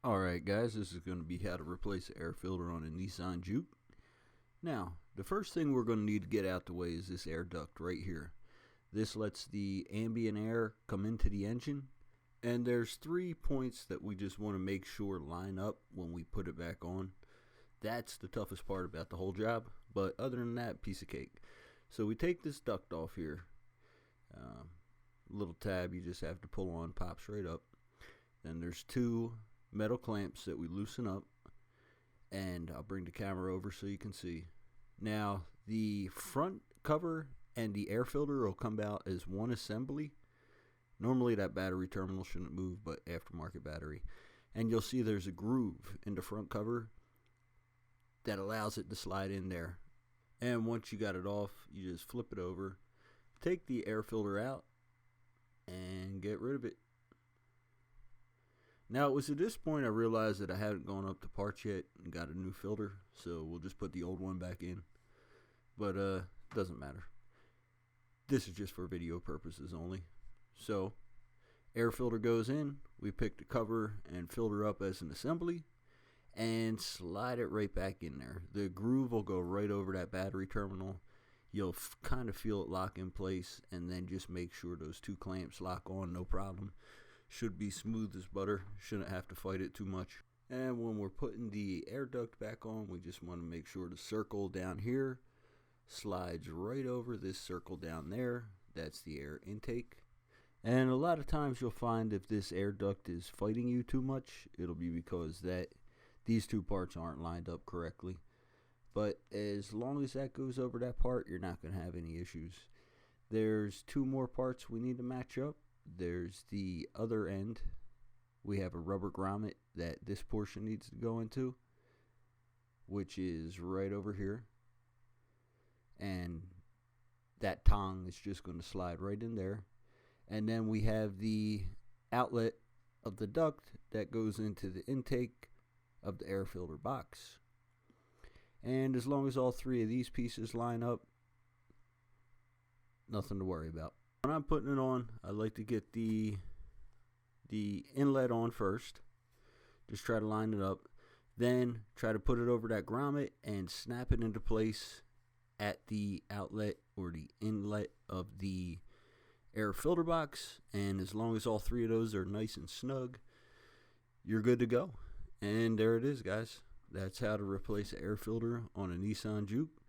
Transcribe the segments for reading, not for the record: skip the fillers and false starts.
Alright guys, this is going to be how to replace the air filter on a Nissan Juke. Now, the first thing we're going to need to get out the way is this air duct right here. This lets the ambient air come into the engine, and there's 3 points that we just want to make sure line up when we put it back on. That's the toughest part about the whole job, but other than that, piece of cake. So we take this duct off here. Little tab you just have to pull on, pops right up. Then there's 2 metal clamps that we loosen up, and I'll bring the camera over so you can see. Now the front cover and the air filter will come out as one assembly. Normally that battery terminal shouldn't move, but aftermarket battery. And you'll see there's a groove in the front cover that allows it to slide in there. And once you got it off, you just flip it over, take the air filter out, and get rid of it. Now, it was at this point I realized that I hadn't gone up to parts yet and got a new filter, so we'll just put the old one back in. But doesn't matter. This is just for video purposes only. So, air filter goes in, we pick the cover and filter up as an assembly, and slide it right back in there. The groove will go right over that battery terminal. You'll kind of feel it lock in place, and then just make sure those 2 clamps lock on, no problem. Should be smooth as butter, shouldn't have to fight it too much. And when we're putting the air duct back on, we just want to make sure the circle down here slides right over this circle down there. That's the air intake. And a lot of times you'll find if this air duct is fighting you too much, it'll be because these 2 parts aren't lined up correctly. But as long as that goes over that part, you're not going to have any issues. There's 2 more parts we need to match up. There's the other end. We have a rubber grommet that this portion needs to go into, which is right over here. And that tongue is just going to slide right in there. And then we have the outlet of the duct that goes into the intake of the air filter box. And as long as all 3 of these pieces line up, nothing to worry about. When I'm putting it on, I like to get the inlet on first. Just try to line it up. Then try to put it over that grommet and snap it into place at the outlet or the inlet of the air filter box. And as long as all 3 of those are nice and snug, you're good to go. And there it is, guys. That's how to replace an air filter on a Nissan Juke.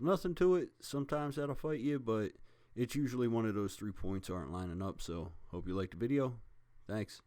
Nothing to it. Sometimes that'll fight you, but it's usually one of those 3 points aren't lining up. So hope you liked the video. Thanks.